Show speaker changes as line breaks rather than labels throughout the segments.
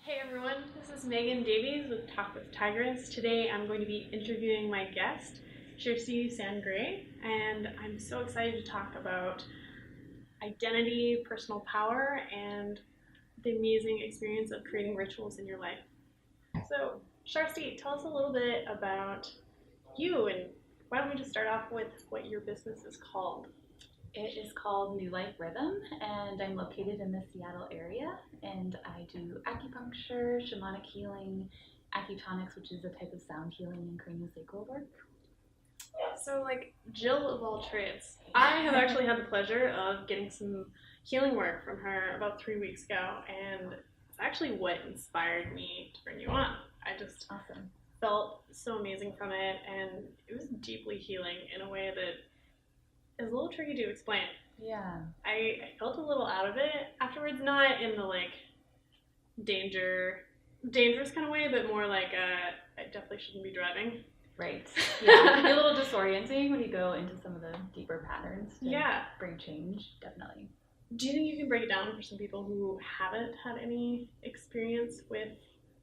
Hey everyone, this is Megan Davies with Talk with Tigress. Today I'm going to be interviewing my guest, Kjersti Sangrey, and I'm so excited to talk about identity, personal power, and the amazing experience of creating rituals in your life. So, Kjersti, tell us a little bit about you, and why don't we just start off with what your business is called?
It is called New Life Rhythm, and I'm located in the Seattle area, and I do acupuncture, shamanic healing, acutonics, which is a type of sound healing, and craniosacral work.
So, like, Jill of all trades. I have actually had the pleasure of getting some healing work from her about 3 weeks ago, and it's actually what inspired me to bring you on. I just
Awesome.
felt so amazing from it, and it was deeply healing in a way that is a little tricky to explain.
Yeah.
I felt a little out of it afterwards, not in the like dangerous kind of way, but more like I definitely shouldn't be driving.
Right. Yeah, it can be a little disorienting when you go into some of the deeper patterns to bring change, definitely.
Do you think you can break it down for some people who haven't had any experience with,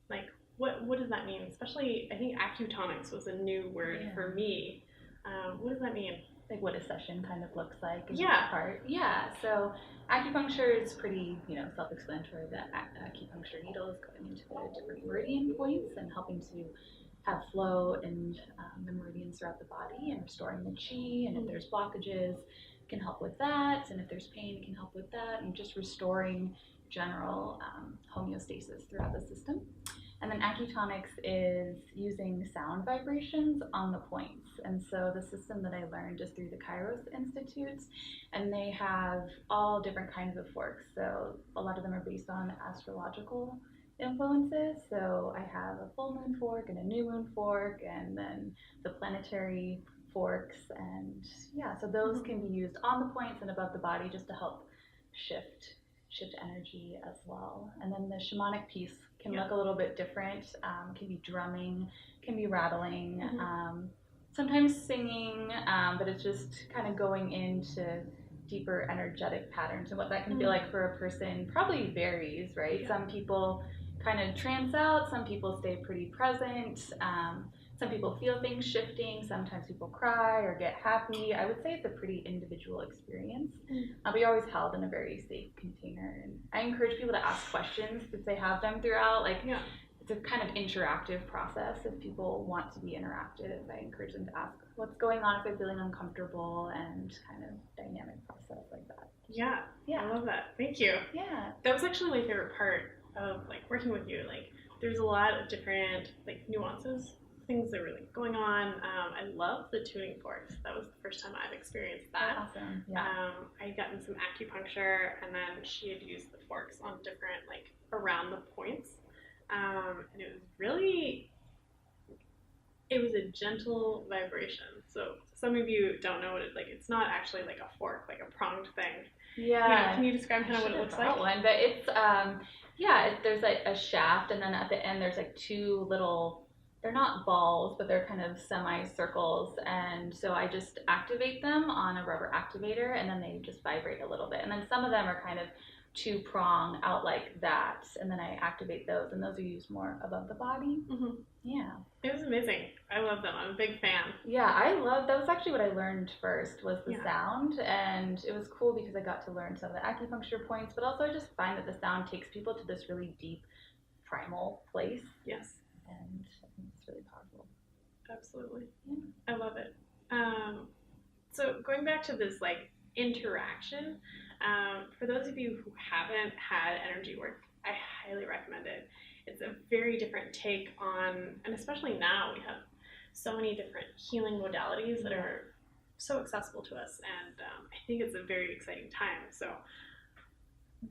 like, what does that mean? Especially, I think acutonics was a new word for me. What does that mean?
Like what a session kind of looks like in
Yeah.
part. Yeah, so acupuncture is pretty, self-explanatory. The acupuncture needle is going into the different meridian points and helping to have flow and the meridians throughout the body and restoring the chi. And if there's blockages, it can help with that. And if there's pain, it can help with that. And just restoring general homeostasis throughout the system. And then acutonics is using sound vibrations on the points. And so the system that I learned is through the Kairos Institutes, and they have all different kinds of forks. So a lot of them are based on astrological influences. So I have a full moon fork and a new moon fork, and then the planetary forks. And yeah, so those can be used on the points and above the body just to help shift energy as well. And then the shamanic piece can look a little bit different, can be drumming, can be rattling, sometimes singing, but it's just kind of going into deeper energetic patterns. And what that can be like for a person probably varies, right? Some people kind of trance out, some people stay pretty present, some people feel things shifting, sometimes people cry or get happy. I would say it's a pretty individual experience, but you're always held in a very safe container. And I encourage people to ask questions if they have them throughout. It's a kind of interactive process. If people want to be interactive, I encourage them to ask what's going on if they're feeling uncomfortable, and kind of dynamic process like that.
Yeah, I love that. Thank you.
Yeah.
That was actually my favorite part of like working with you. Like, there's a lot of different like nuances, things that are really going on. I love the tuning forks. That was the first time I've experienced that.
Awesome. Yeah.
I had gotten some acupuncture, and then she had used the forks on different, like, around the points. And it was a gentle vibration. So some of you don't know what it's not actually like a fork, like a pronged thing.
Yeah.
Can you describe kind of what it looks like?
One, but it's, there's like a shaft, and then at the end there's like two little, they're not balls, but they're kind of semicircles, and so I just activate them on a rubber activator, and then they just vibrate a little bit. And then some of them are kind of two prong out like that, and then I activate those, and those are used more above the body. Yeah.
It was amazing. I love them. I'm a big fan.
Yeah, that was actually what I learned first, was the sound, and it was cool because I got to learn some of the acupuncture points, but also I just find that the sound takes people to this really deep primal place.
Yes.
And I think it's really powerful.
Absolutely.
Yeah.
I love it. So going back to this like interaction, for those of you who haven't had energy work, I highly recommend it. It's a very different take on, and especially now we have so many different healing modalities that are so accessible to us, and I think it's a very exciting time. So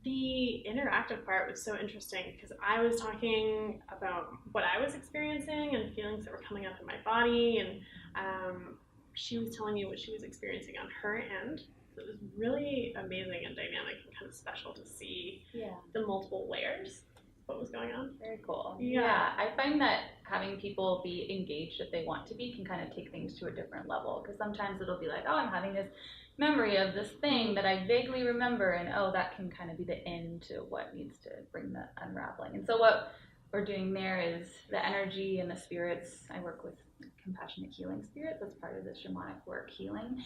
the interactive part was so interesting because I was talking about what I was experiencing and feelings that were coming up in my body, and she was telling me what she was experiencing on her end. So it was really amazing and dynamic and kind of special to see the multiple layers of what was going on.
Very cool. Yeah, I find that having people be engaged if they want to be can kind of take things to a different level, because sometimes it'll be like, oh, I'm having this memory of this thing that I vaguely remember, and that can kind of be the end to what needs to bring the unraveling. And so what we're doing there is the energy and the spirits. I work with compassionate healing spirits. That's part of the shamanic work, healing.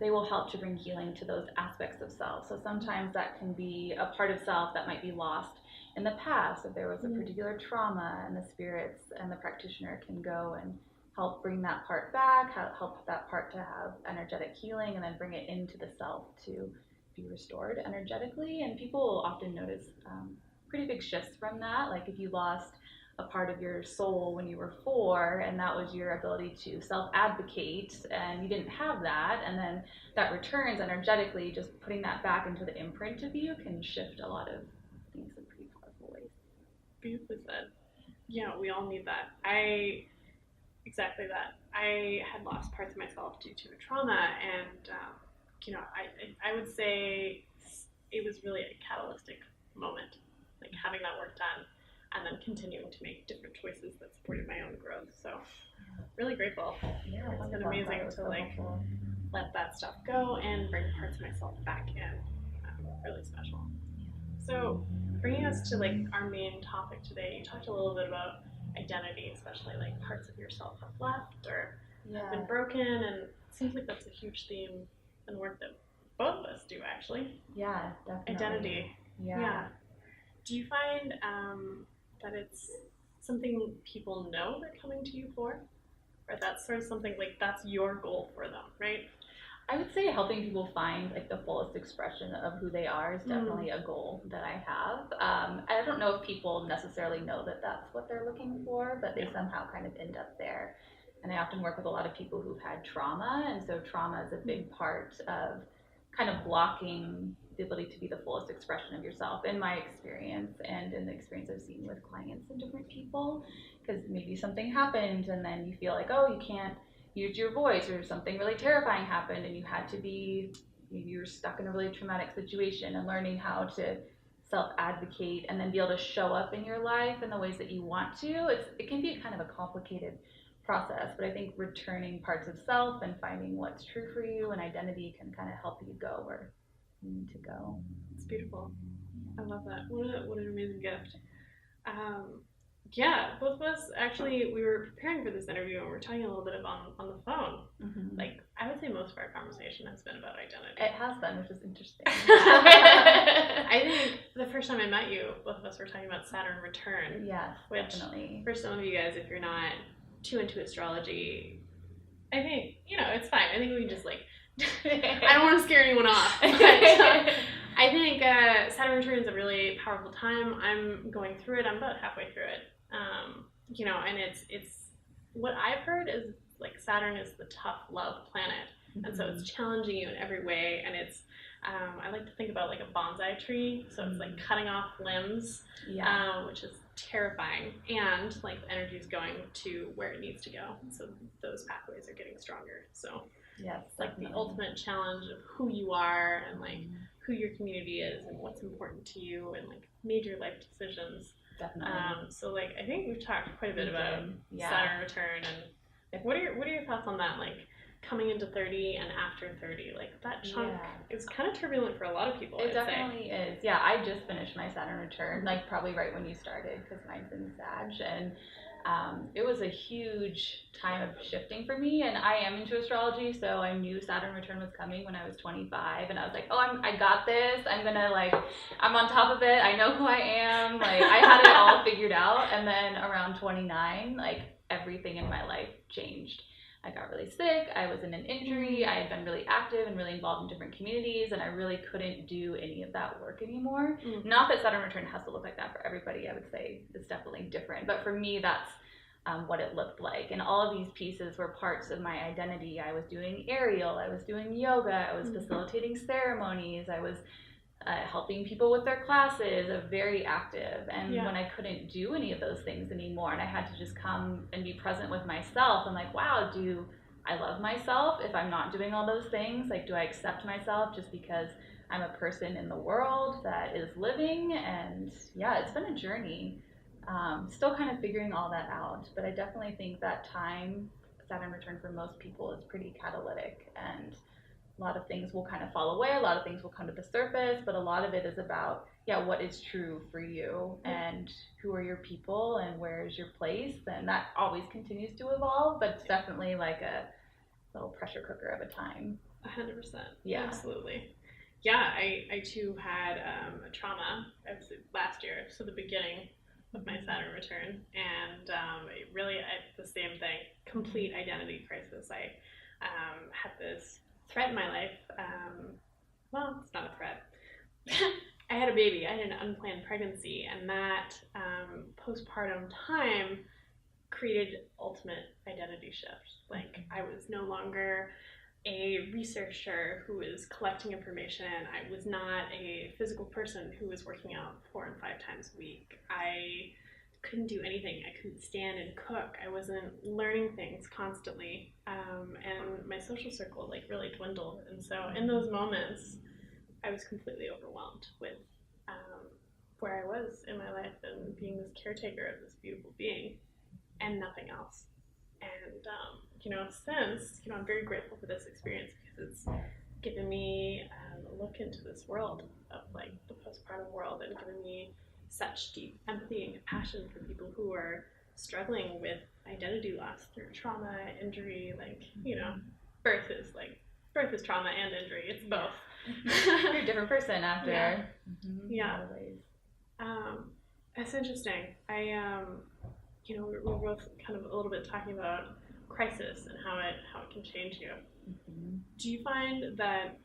They will help to bring healing to those aspects of self. So sometimes that can be a part of self that might be lost in the past, if there was a particular trauma, and the spirits and the practitioner can go and help bring that part back, help that part to have energetic healing, and then bring it into the self to be restored energetically. And people will often notice pretty big shifts from that. Like if you lost a part of your soul when you were 4, and that was your ability to self-advocate, and you didn't have that, and then that returns energetically, just putting that back into the imprint of you can shift a lot of things in pretty powerful ways.
Beautifully said. Yeah, we all need that. Exactly that. I had lost parts of myself due to a trauma, and I would say it was really a catalytic moment, like having that work done, and then continuing to make different choices that supported my own growth. So, really grateful.
Yeah,
it's been amazing to let that stuff go and bring parts of myself back in. Really special. So, bringing us to our main topic today, you talked a little bit about identity, especially parts of yourself have left or have been broken, and it seems like that's a huge theme in the work that both of us do, actually.
Yeah, definitely.
Identity. Yeah. Do you find that it's something people know they're coming to you for? Or that's sort of something that's your goal for them, right?
I would say helping people find the fullest expression of who they are is definitely a goal that I have. I don't know if people necessarily know that that's what they're looking for, but they somehow kind of end up there. And I often work with a lot of people who've had trauma, and so trauma is a big part of kind of blocking the ability to be the fullest expression of yourself, in my experience and in the experience I've seen with clients and different people, because maybe something happened and then you feel like, you can't use your voice, or something really terrifying happened and you were stuck in a really traumatic situation, and learning how to self-advocate and then be able to show up in your life in the ways that you want to. It can be kind of a complicated process, but I think returning parts of self and finding what's true for you and identity can kind of help you go where you need to go.
It's beautiful. I love that. What an amazing gift. Yeah, both of us actually, we were preparing for this interview and we were talking a little bit on the phone.
Mm-hmm.
I would say most of our conversation has been about identity.
It has been, which is interesting.
I think the first time I met you, both of us were talking about Saturn return.
Yes,
which,
definitely.
For some of you guys, if you're not too into astrology, I think, it's fine. I think we can just I don't want to scare anyone off. But, I think Saturn return is a really powerful time. I'm going through it. I'm about halfway through it. And it's what I've heard is Saturn is the tough love planet, and so it's challenging you in every way. And it's I like to think about a bonsai tree. So it's cutting off limbs, which is terrifying, and the energy is going to where it needs to go. So those pathways are getting stronger. So
yes,
the ultimate challenge of who you are and who your community is and what's important to you, and major life decisions.
Definitely.
So I think we've talked quite a bit about Saturn return, and what are your thoughts on that? Coming into 30 and after 30, that chunk is kind of turbulent for a lot of people.
It definitely is. Yeah, I just finished my Saturn return, probably right when you started, because mine's in Sag, and it was a huge time of shifting for me. And I am into astrology, so I knew Saturn return was coming when I was 25, and I was like, I got this. I'm gonna I'm on top of it. I know who I am. I had it all figured out. And then around 29, everything in my life changed. I got really sick. I was in an injury. I had been really active and really involved in different communities, and I really couldn't do any of that work anymore. Not that Saturn return has to look like that for everybody. I would say it's definitely different, but for me, that's what it looked like. And all of these pieces were parts of my identity. I was doing aerial. I was doing yoga. I was facilitating ceremonies. I was helping people with their classes, very active. And when I couldn't do any of those things anymore, and I had to just come and be present with myself, I'm like, wow, do I love myself if I'm not doing all those things? Do I accept myself just because I'm a person in the world that is living? And it's been a journey. Still kind of figuring all that out, but I definitely think that time, Saturn return for most people, is pretty catalytic, and a lot of things will kind of fall away, a lot of things will come to the surface, but a lot of it is about, what is true for you and who are your people and where is your place. And that always continues to evolve, but it's definitely like a little pressure cooker of a time.
100%.
Yeah.
Absolutely. Yeah, I too had a trauma last year, so the beginning of my Saturn return, and it really, the same thing, complete identity crisis. I had this threat in my life. Well, it's not a threat. I had a baby. I had an unplanned pregnancy, and that postpartum time created ultimate identity shift. Like, I was no longer a researcher who was collecting information. I was not a physical person who was working out 4 and 5 times a week. I couldn't do anything. I couldn't stand and cook. I wasn't learning things constantly. And my social circle like really dwindled. And so in those moments, I was completely overwhelmed with where I was in my life and being this caretaker of this beautiful being and nothing else. And since, I'm very grateful for this experience because it's given me a look into this world of like the postpartum world and given me such deep empathy and compassion for people who are struggling with identity loss through trauma, injury, birth is trauma and injury. It's both.
You're a different person after.
Yeah.
Yeah.
It's interesting. We're both kind of a little bit talking about crisis and how it can change you. Do you find that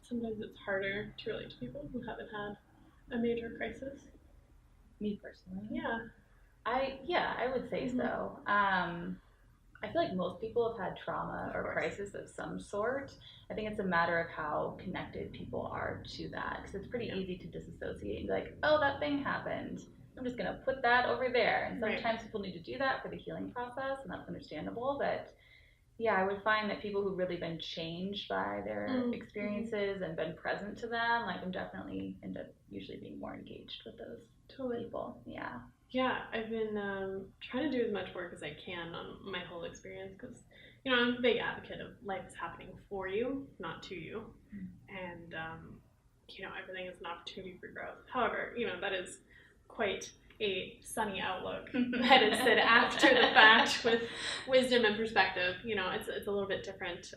sometimes it's harder to relate to people who haven't had a major crisis?
Me personally?
Yeah.
I would say so. I feel like most people have had trauma or crisis of some sort. I think it's a matter of how connected people are to that, because it's pretty easy to disassociate and be like, oh, that thing happened, I'm just going to put that over there. And sometimes people need to do that for the healing process, and that's understandable. But yeah, I would find that people who've really been changed by their experiences and been present to them, like, I'm definitely end up usually being more engaged with those people. Yeah.
Yeah, I've been trying to do as much work as I can on my whole experience because, I'm a big advocate of life is happening for you, not to you. And, everything is an opportunity for growth. However, that is quite a sunny outlook that is said after the fact with wisdom and perspective. It's a little bit different.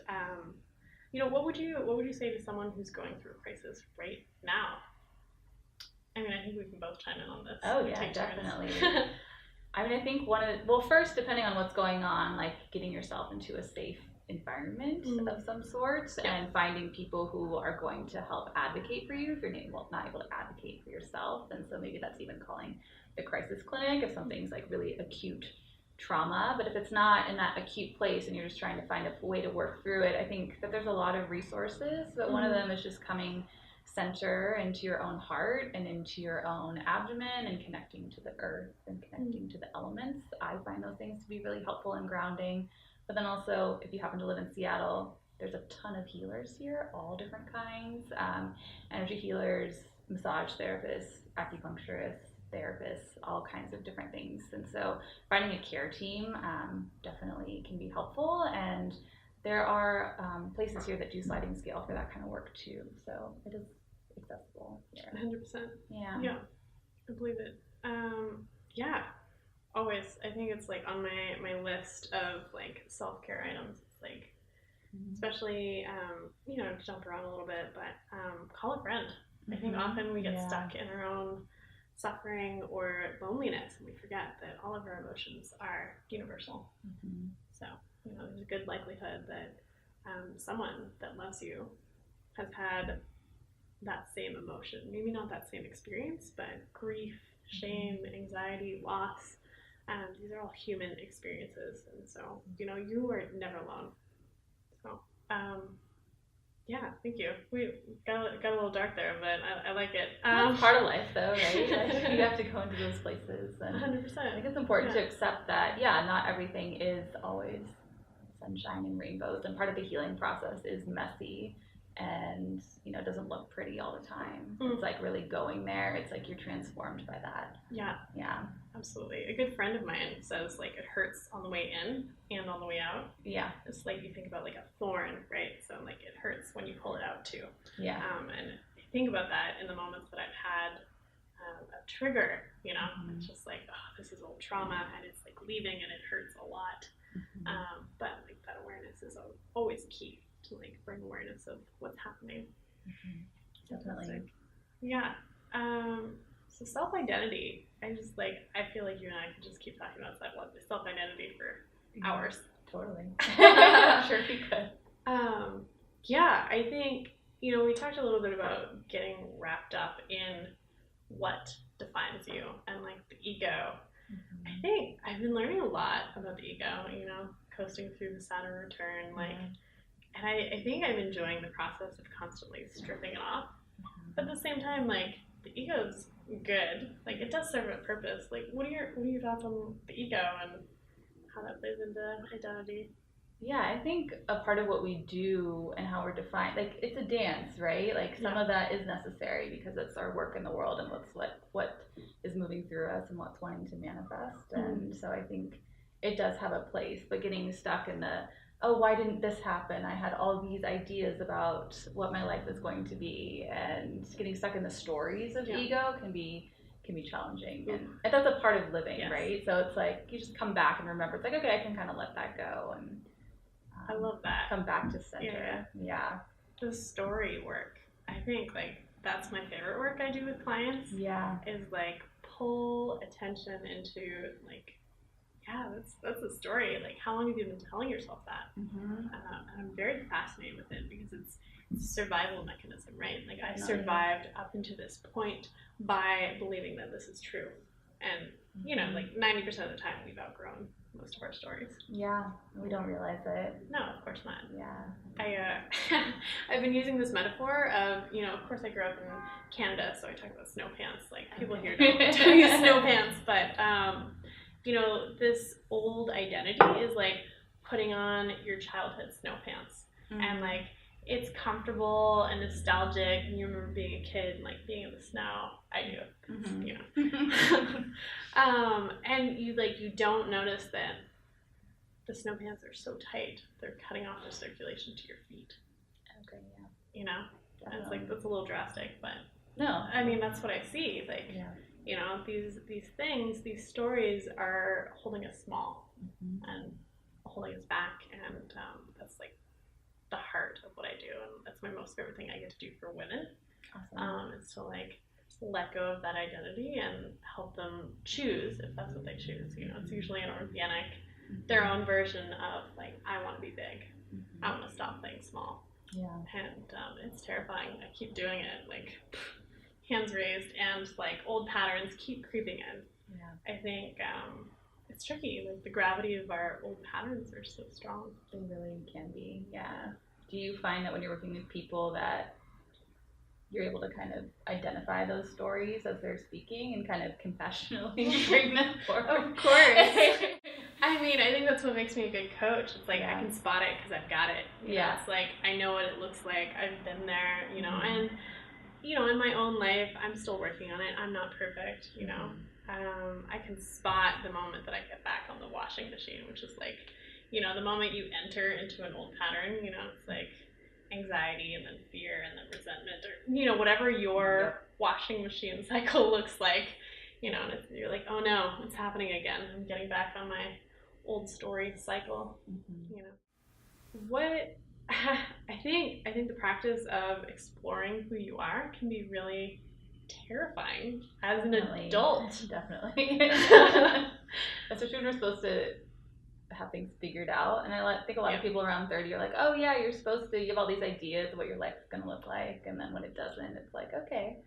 What would you say to someone who's going through a crisis right now? I mean, I think we can both chime in on this.
Oh yeah, definitely. I mean, I think first, depending on what's going on, like getting yourself into a safe environment of some sort and finding people who are going to help advocate for you if you're not able to advocate for yourself. And so maybe that's even calling the crisis clinic if something's like really acute trauma. But if it's not in that acute place and you're just trying to find a way to work through it, I think that there's a lot of resources, but one of them is just coming center into your own heart and into your own abdomen and connecting to the earth and connecting to the elements. I find those things to be really helpful and grounding. But then also, if you happen to live in Seattle, there's a ton of healers here, all different kinds, energy healers, massage therapists, acupuncturists, therapists, all kinds of different things. And so finding a care team definitely can be helpful. And there are places here that do sliding scale for that kind of work too. So it is accessible here.
100%.
Yeah.
Yeah, I believe it. Yeah, always. I think it's like on my list of like self-care items. It's like, especially, to jump around a little bit, but call a friend. I think often we get stuck in our own suffering or loneliness, and we forget that all of our emotions are universal. So, there's a good likelihood that someone that loves you has had that same emotion. Maybe not that same experience, but grief, shame, anxiety, loss. These are all human experiences. And so, you are never alone. So, thank you. We got a little dark there, but I like it.
That's part of life, though, right? Like, you have to go into those places. And
100%.
I think it's important to accept that, not everything is always sunshine and rainbows, and part of the healing process is messy and, you know, doesn't look pretty all the time. It's like really going there. It's like you're transformed by that.
Yeah.
Yeah.
Absolutely. A good friend of mine says like it hurts on the way in and on the way out.
Yeah.
It's like you think about like a thorn, right? So like it hurts when you pull it out too.
Yeah.
And I think about that in the moments that I've had a trigger, you know, it's just like, oh, this is old trauma and it's like leaving and it hurts a lot. But like that awareness is always key to like bring awareness of what's happening.
Definitely.
Yeah. So self-identity, I feel like you and I could just keep talking about self-identity for hours.
Totally. Sure we could.
Yeah, I think, you know, we talked a little bit about getting wrapped up in what defines you and like the ego. I think I've been learning a lot about the ego, you know, coasting through the Saturn return, like, and I think I'm enjoying the process of constantly stripping it off. But at the same time, like, the ego's good. Like, it does serve a purpose. Like, what are your thoughts on the ego and how that plays into identity?
Yeah, I think a part of what we do and how we're defined, like, it's a dance, right? Like, some of that is necessary because it's our work in the world and what is moving through us and what's wanting to manifest. And so I think it does have a place, but getting stuck in the, oh, why didn't this happen? I had all these ideas about what my life is going to be, and getting stuck in the stories of ego can be challenging. And that's a part of living, right? So it's like, you just come back and remember, it's like, okay, I can kind of let that go. And
I love that.
Come back to center. Yeah.
The story work. I think like that's my favorite work I do with clients.
Yeah.
Is like pull attention into like, that's a story. Like, how long have you been telling yourself that? And I'm very fascinated with it because it's a survival mechanism, right? Like, I survived up into this point by believing that this is true. And, you know, like 90% of the time we've outgrown most of our stories.
Yeah, we don't realize it.
No, of course not.
Yeah.
I've been using this metaphor of, you know, of course I grew up in Canada, so I talk about snow pants. Like, people here don't use snow pants, but, you know, this old identity is like putting on your childhood snow pants. And like, it's comfortable and nostalgic, and you remember being a kid and like being in the snow. I do, you know. And you don't notice that the snow pants are so tight, they're cutting off the circulation to your feet.
Okay, yeah.
You know? And it's like, that's a little drastic, but
no.
I mean, that's what I see. Like, you know, these things, these stories are holding us small and holding us back, and that's like the heart of what I do, and that's my most favorite thing I get to do for women. Awesome. Is to like let go of that identity and help them choose if that's what they choose. You know, it's usually an organic, their own version of like, I want to be big. I want to stop playing small. Yeah. And it's terrifying. I keep doing it, like hands raised, and like old patterns keep creeping in. Yeah. I think it's tricky. Like, the gravity of our old patterns are so strong.
They really can be. Yeah. Do you find that when you're working with people that you're able to kind of identify those stories as they're speaking and kind of compassionately bring them forward?
Of course. I mean, I think that's what makes me a good coach. It's like, I can spot it because I've got it. You know, it's like, I know what it looks like. I've been there, you know, and, you know, in my own life, I'm still working on it. I'm not perfect, you know. I can spot the moment that I get back on the washing machine, which is like, you know, the moment you enter into an old pattern, you know, it's like anxiety and then fear and then resentment, or, you know, whatever your washing machine cycle looks like, you know, and you're like, oh no, it's happening again. I'm getting back on my old story cycle, you know. What, I think the practice of exploring who you are can be really terrifying as an adult.
Definitely. Especially when we're supposed to have things figured out. And I think a lot of people around 30 are like, oh yeah, you're supposed to, you have all these ideas of what your life is going to look like. And then when it doesn't, it's like, okay,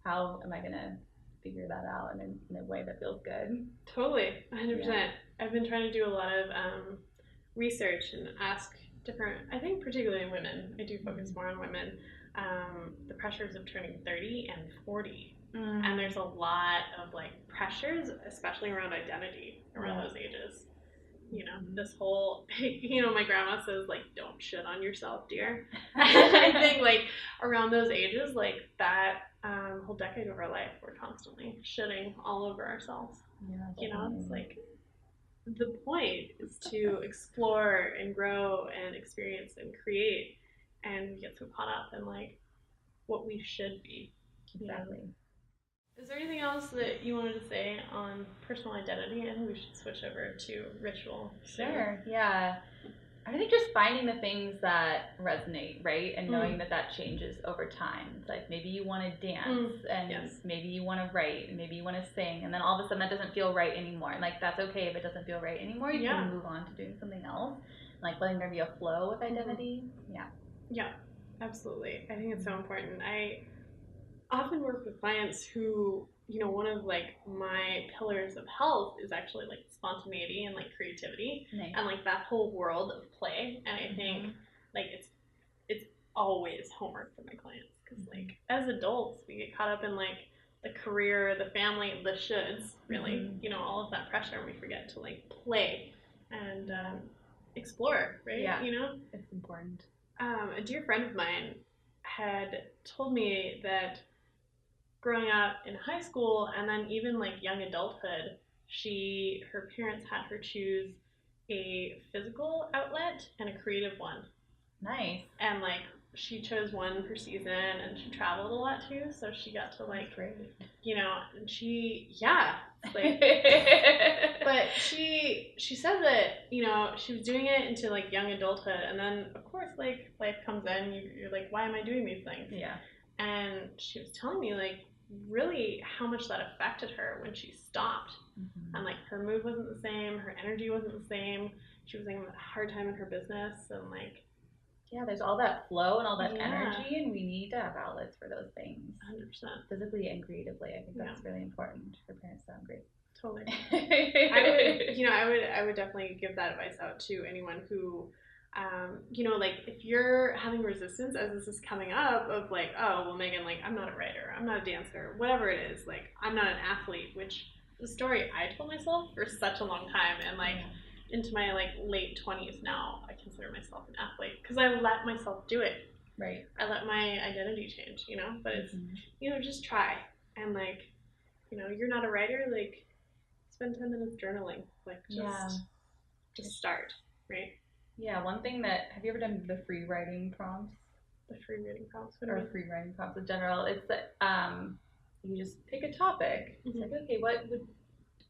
how am I going to figure that out in a way that feels good?
Totally, 100%. Yeah. I've been trying to do a lot of research and ask different, I think particularly women, I do focus more on women, the pressures of turning 30 and 40. And there's a lot of like pressures, especially around identity around those ages. you know, this whole, you know, my grandma says, like, don't shit on yourself, dear. I think, like, around those ages, like, that whole decade of our life, we're constantly shitting all over ourselves.
Yeah,
you know, it's like, the point is to explore and grow and experience and create, and we get so caught up in, like, what we should be.
Exactly.
You know? Is there anything else that you wanted to say on personal identity? And we should switch over to ritual.
Sure, yeah. I think just finding the things that resonate, right? And knowing that that changes over time. It's like maybe you want to dance and maybe you want to write and maybe you want to sing, and then all of a sudden that doesn't feel right anymore. And like, that's okay if it doesn't feel right anymore. You can move on to doing something else. Like letting there be a flow with identity. Yeah, absolutely. I think it's so important. I often work with clients who, you know, one of like my pillars of health is actually like spontaneity and like creativity and like that whole world of play. And I think like it's always homework for my clients, because like as adults we get caught up in like the career, the family, the shoulds, really, you know, all of that pressure, and we forget to like play and explore, right? Yeah,
you know,
it's important.
A dear friend of mine had told me that growing up in high school and then even like young adulthood, her parents had her choose a physical outlet and a creative one.
Nice.
And like she chose one per season, and she traveled a lot too, so she got to like, you know, and like, but she said that, you know, she was doing it into like young adulthood, and then of course like life comes in, you're like, why am I doing these things?
Yeah.
And she was telling me like really how much that affected her when she stopped. And like her mood wasn't the same, her energy wasn't the same, she was having a hard time in her business, and like,
yeah, there's all that flow and all that energy, and we need to have outlets for those things.
100%.
Physically and creatively. I think that's really important. Her parents sound great.
Totally. I would definitely give that advice out to anyone who, you know, like if you're having resistance as this is coming up of like, oh, well, Megan, like I'm not a writer, I'm not a dancer, whatever it is, like I'm not an athlete, which is a story I told myself for such a long time, and like into my like late 20s now, I consider myself an athlete because I let myself do it.
Right.
I let my identity change, you know, but it's, you know, just try. And like, you know, you're not a writer, like spend 10 minutes journaling, like just start, right?
Yeah, one thing that, have you ever done the free writing prompts?
The free writing prompts?
Or free writing prompts in general. It's that you just pick a topic. It's like, okay,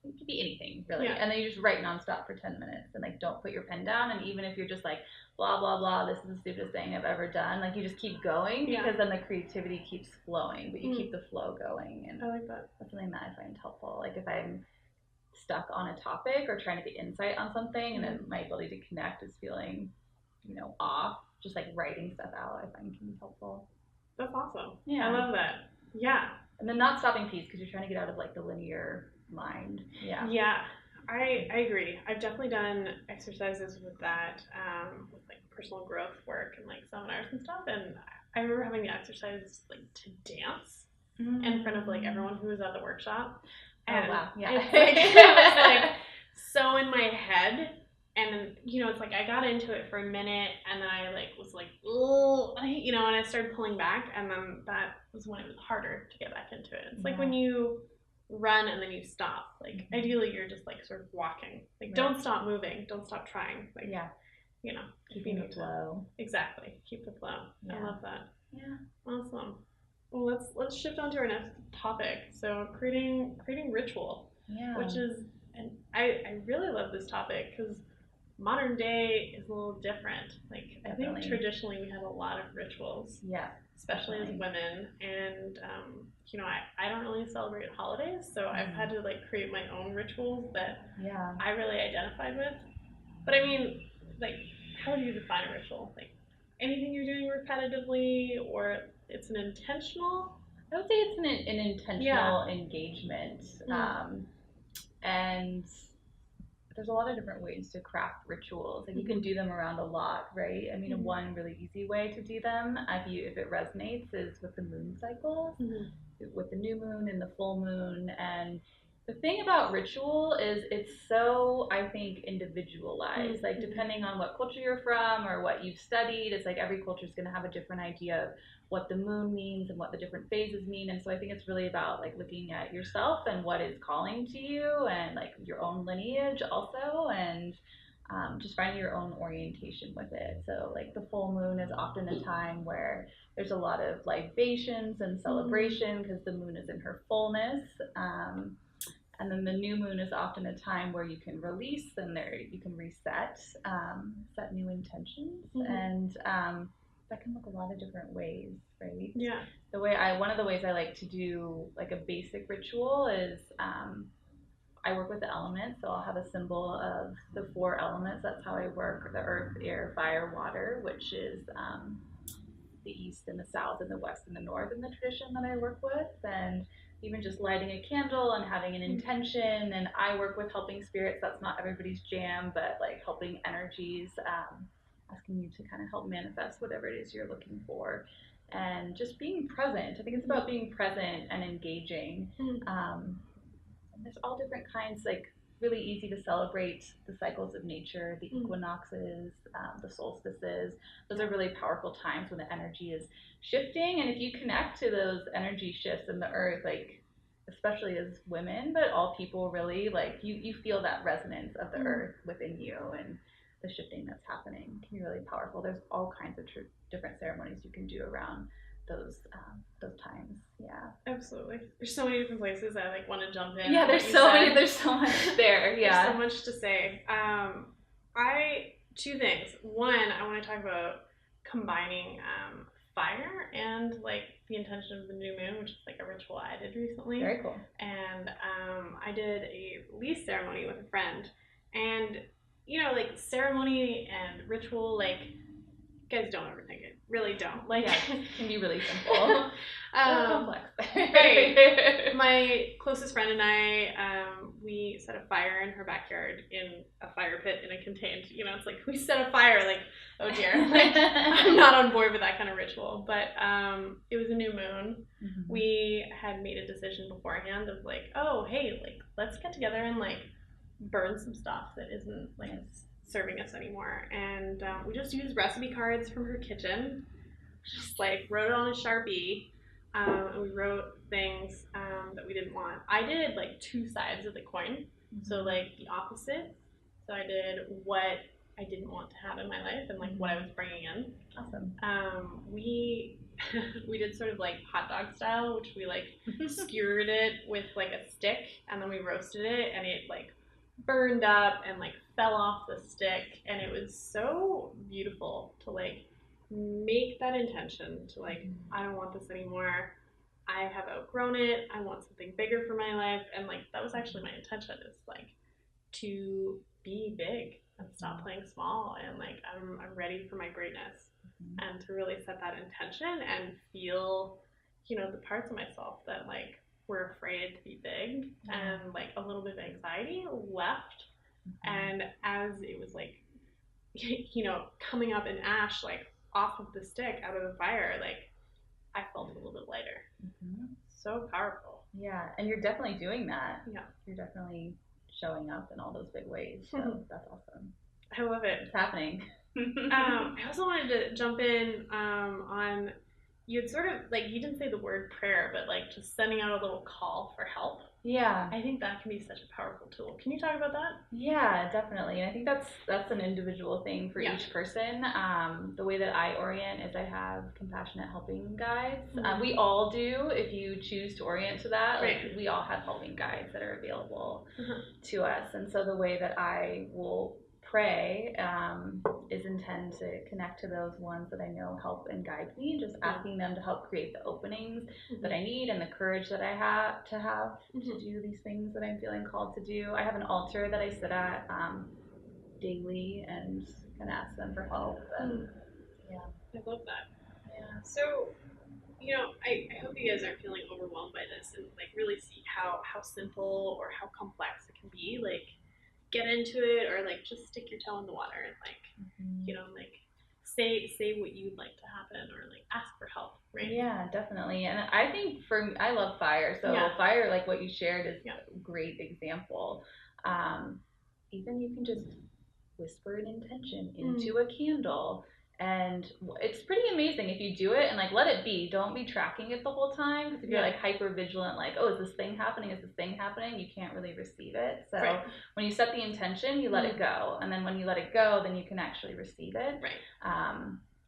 it could be anything, really. Yeah. And then you just write nonstop for 10 minutes and like don't put your pen down. And even if you're just like, blah, blah, blah, this is the stupidest thing I've ever done, like you just keep going because then the creativity keeps flowing, but you keep the flow going. And
I like that.
That's something that I find helpful. Like if I'm stuck on a topic or trying to get insight on something and then my ability to connect is feeling, you know, off, just like writing stuff out, I find can be helpful.
That's awesome. Yeah. I love that. Yeah.
And then not stopping peace, because you're trying to get out of like the linear mind.
Yeah, I agree. I've definitely done exercises with that, with like personal growth work and like seminars and stuff, and I remember having the exercise like to dance in front of like everyone who was at the workshop. And
oh wow, yeah.
It's like, it was like so in my head, and you know, it's like I got into it for a minute and then I like was like, oh, you know, and I started pulling back, and then that was when it was harder to get back into it. It's like when you run and then you stop, like ideally you're just like sort of walking, like don't stop moving, don't stop trying, like you know,
keeping the flow.
Exactly, keep the flow. I love that. Awesome. Well, let's shift on to our next topic. So creating ritual, which is, and I really love this topic because modern day is a little different. Like I think traditionally we had a lot of rituals, especially as women, and you know, I don't really celebrate holidays, so I've had to like create my own rituals that I really identified with. But I mean, like, how would you define a ritual? Like anything you're doing repetitively, or it's an intentional?
I would say it's an intentional engagement, and there's a lot of different ways to craft rituals. Like you can do them around a lot, right? I mean, one really easy way to do them, if it resonates, is with the moon cycles, with the new moon and the full moon. And The thing about ritual is it's so, I think, individualized. Like, depending on what culture you're from or what you've studied, it's like every culture is going to have a different idea of what the moon means and what the different phases mean. And so I think it's really about like looking at yourself and what is calling to you and like your own lineage also, and just finding your own orientation with it. So like the full moon is often a time where there's a lot of libations and celebration because the moon is in her fullness. And then the new moon is often a time where you can release and there you can reset, set new intentions, and that can look a lot of different ways, right?
Yeah.
One of the ways I like to do like a basic ritual is I work with the elements, so I'll have a symbol of the 4 elements. That's how I work: the earth, air, fire, water, which is the east and the south and the west and the north in the tradition that I work with. And even just lighting a candle and having an intention. And I work with helping spirits. That's not everybody's jam, but like helping energies, asking you to kind of help manifest whatever it is you're looking for. And just being present. I think it's about being present and engaging. And there's all different kinds, like really easy to celebrate the cycles of nature, the equinoxes, the solstices. Those are really powerful times when the energy is shifting. And if you connect to those energy shifts in the earth, like especially as women, but all people really, like you feel that resonance of the earth within you, and the shifting that's happening can be really powerful. There's all kinds of different ceremonies you can do around those times. Yeah,
absolutely. There's so many different places I like want to jump in.
Yeah, there's so much there. Yeah,
there's so much to say. Two things. One, I want to talk about combining fire and like the intention of the new moon, which is like a ritual I did recently.
Very cool.
And I did a release ceremony with a friend, and you know, like ceremony and ritual, like guys don't overthink it. Really don't. Like,
yeah, it can be really simple. Complex.
Right. My closest friend and I, we set a fire in her backyard in a fire pit in a contained, you know, it's like we set a fire, like, oh dear, like, I'm not on board with that kind of ritual. But it was a new moon. We had made a decision beforehand of like, oh, hey, like, let's get together and like burn some stuff that isn't like serving us anymore. And we just used recipe cards from her kitchen, just like wrote it on a Sharpie, and we wrote things that we didn't want. I did like 2 sides of the coin, so like the opposite. So I did what I didn't want to have in my life and like what I was bringing in.
Awesome.
We did sort of like hot dog style, which we like skewered it with like a stick, and then we roasted it, and it like burned up and like fell off the stick, and it was so beautiful to like make that intention to like, I don't want this anymore, I have outgrown it, I want something bigger for my life. And like that was actually my intention, is like to be big and stop playing small, and like I'm ready for my greatness. And to really set that intention and feel, you know, the parts of myself that like were afraid to be big and like a little bit of anxiety left. And as it was like, you know, coming up in ash, like off of the stick out of the fire, like I felt a little bit lighter. So powerful.
Yeah, and you're definitely doing that.
Yeah,
you're definitely showing up in all those big ways. So that's awesome.
I love it.
It's happening.
I also wanted to jump in on, you had sort of like, you didn't say the word prayer, but like just sending out a little call for help.
Yeah,
I think that can be such a powerful tool. Can you talk about that?
Yeah, definitely. And I think that's an individual thing for each person. The way that I orient is I have compassionate helping guides. We all do, if you choose to orient to that. Like, we all have helping guides that are available to us. And so the way that I will pray is intend to connect to those ones that I know help and guide me, just asking them to help create the openings that I need and the courage that I have to do these things that I'm feeling called to do. I have an altar that I sit at daily and can ask them for help. And,
I love that. Yeah. So, you know, I hope you guys aren't feeling overwhelmed by this, and like really see how simple or how complex it can be. Like, get into it, or like just stick your toe in the water and like, you know, like say what you'd like to happen, or like ask for help, right?
Yeah, definitely. And I think for me, I love fire. So fire, like what you shared, is a great example. Even you can just whisper an intention into a candle, and it's pretty amazing if you do it and like let it be. Don't be tracking it the whole time, because if you're like hyper vigilant, like, oh, is this thing happening, you can't really receive it. So when you set the intention, you let it go, and then when you let it go, then you can actually receive it.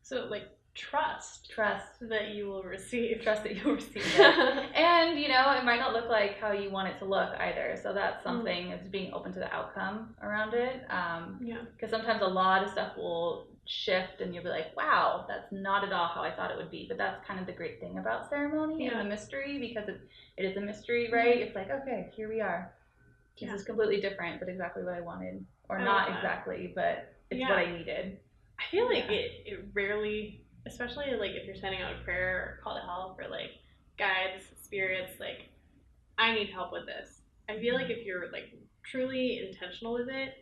So like trust that you will receive.
Trust that you'll receive it. And, you know, it might not look like how you want it to look either. So that's something, is being open to the outcome around it. Because sometimes a lot of stuff will shift and you'll be like, wow, that's not at all how I thought it would be. But that's kind of the great thing about ceremony and the mystery, because it is a mystery, right? It's like, okay, here we are. This is completely different, but exactly what I wanted. Or not exactly, but it's what I needed.
I feel like it rarely, especially like if you're sending out a prayer or call to help, or like guides, spirits, like, I need help with this. I feel like if you're like truly intentional with it,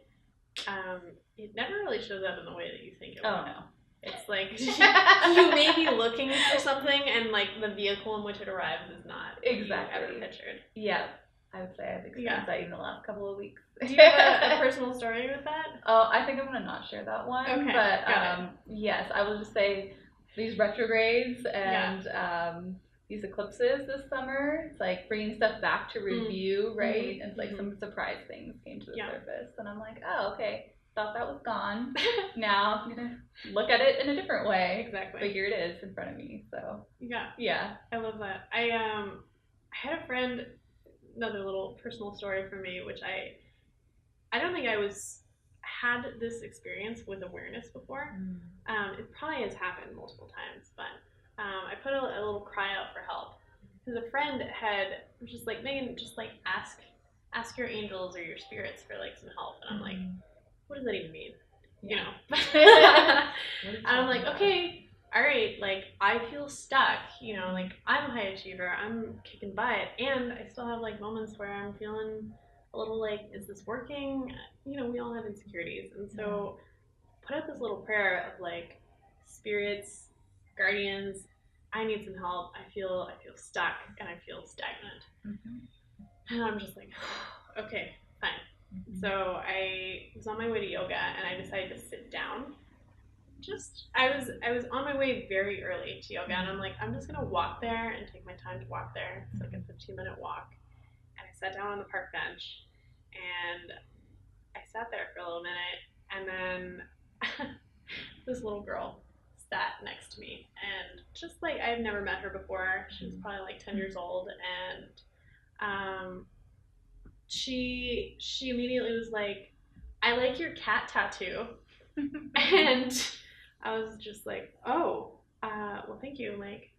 it never really shows up in the way that you think it will.
Oh no.
It's like you may be looking for something, and like the vehicle in which it arrives is not
exactly
what you ever pictured.
Yeah, I would say I've experienced that even the last couple of weeks.
Do you have a personal story with that?
Oh, I think I'm gonna not share that one.
Okay,
but yes, I will just say these retrogrades and these eclipses this summer, it's like bringing stuff back to review, right? And it's like some surprise things came to the surface, and I'm like, oh, okay, thought that was gone. Now I'm gonna look at it in a different way.
Exactly.
But here it is in front of me. So
yeah, I love that. I had a friend, another little personal story for me, which I don't think I had this experience with awareness before. It probably has happened multiple times, but I put a little cry out for help, because a friend was just like, Megan, just like ask your angels or your spirits for like some help, and I'm like, what does that even mean? You know? And I'm like, okay, all right, like I feel stuck, you know, like I'm a high achiever, I'm kicking butt, and I still have like moments where I'm feeling a little like, is this working? You know, we all have insecurities, and so put out this little prayer of like, spirits, guardians, I need some help. I feel stuck and I feel stagnant. And I'm just like, okay, fine. So I was on my way to yoga, and I decided to sit down. I was on my way very early to yoga, and I'm like, I'm just gonna walk there and take my time to walk there. It's like a 15-minute walk. And I sat down on the park bench, and I sat there for a little minute, and then this little girl sat next to me, and just like, I had never met her before. She was probably like 10 years old, and she immediately was like, I like your cat tattoo. And I was just like, oh, well, thank you. Like,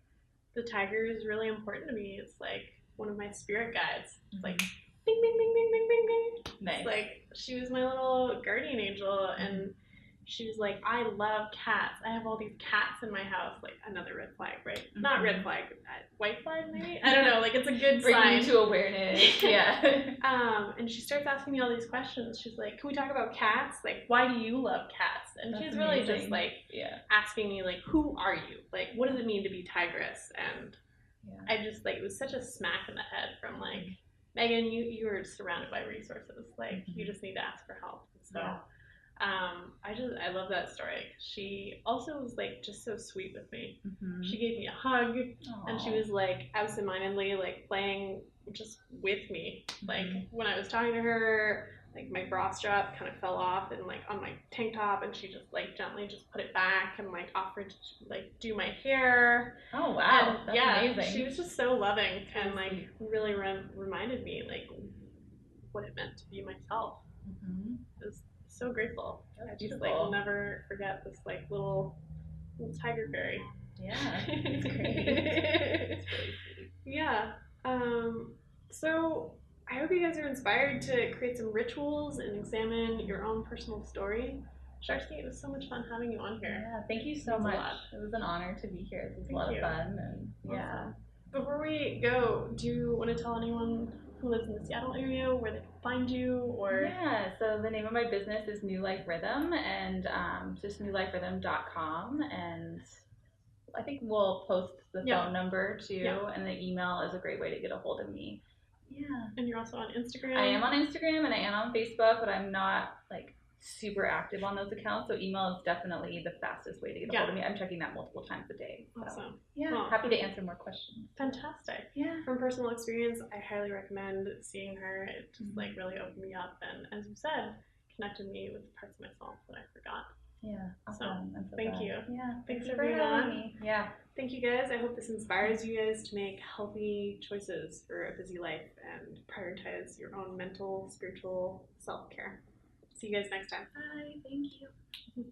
the tiger is really important to me. It's like one of my spirit guides. It's like, bing, bing, bing, bing, bing, bing, bing.
Nice.
It's like, she was my little guardian angel, and she was like, I love cats. I have all these cats in my house. Like, another red flag, right? Not red flag, white flag maybe? I don't know. Like, it's a good sign.
Bringing to awareness.
And she starts asking me all these questions. She's like, can we talk about cats? Like, why do you love cats? And
That's
she's really
amazing.
just like asking me, like, who are you? Like, what does it mean to be Tigress? And I just, like, it was such a smack in the head from like, Megan, you are surrounded by resources. Like, you just need to ask for help. So I love that story. She also was like just so sweet with me. She gave me a hug. Aww. And she was like absentmindedly like playing just with me. Like, when I was talking to her, like my bra strap kind of fell off and like on my tank top, and she just like gently just put it back and like offered to like do my hair.
Oh wow,
and,
that's amazing.
She was just so loving and like really reminded me like what it meant to be myself. It was so grateful. I just like will never forget this like little tiger fairy.
Yeah, it's great. It's really sweet.
Yeah. So I hope you guys are inspired to create some rituals and examine your own personal story. Kjersti, it was so much fun having you on here.
Yeah, thank you so much. It was an honor to be here. It was a lot of fun. And
awesome. Before we go, do you want to tell anyone who lives in the Seattle area where they can find you or?
Yeah, so the name of my business is New Life Rhythm, and just newliferhythm.com, and I think we'll post the phone number too, and the email is a great way to get a hold of me. Yeah.
And you're also on Instagram?
I am on Instagram and I am on Facebook, but I'm not like super active on those accounts, so email is definitely the fastest way to get a hold of me. I'm checking that multiple times a day. So.
Awesome.
Yeah, well, happy to answer more questions.
Fantastic.
Yeah.
From personal experience, I highly recommend seeing her. It just like really opened me up, and as you said, connected me with parts of myself that I forgot.
Yeah, awesome.
So thank you.
Yeah,
thanks for being
having
on.
me. Yeah.
Thank you guys. I hope this inspires you guys to make healthy choices for a busy life and prioritize your own mental, spiritual self-care. See you guys next time.
Bye. Thank you.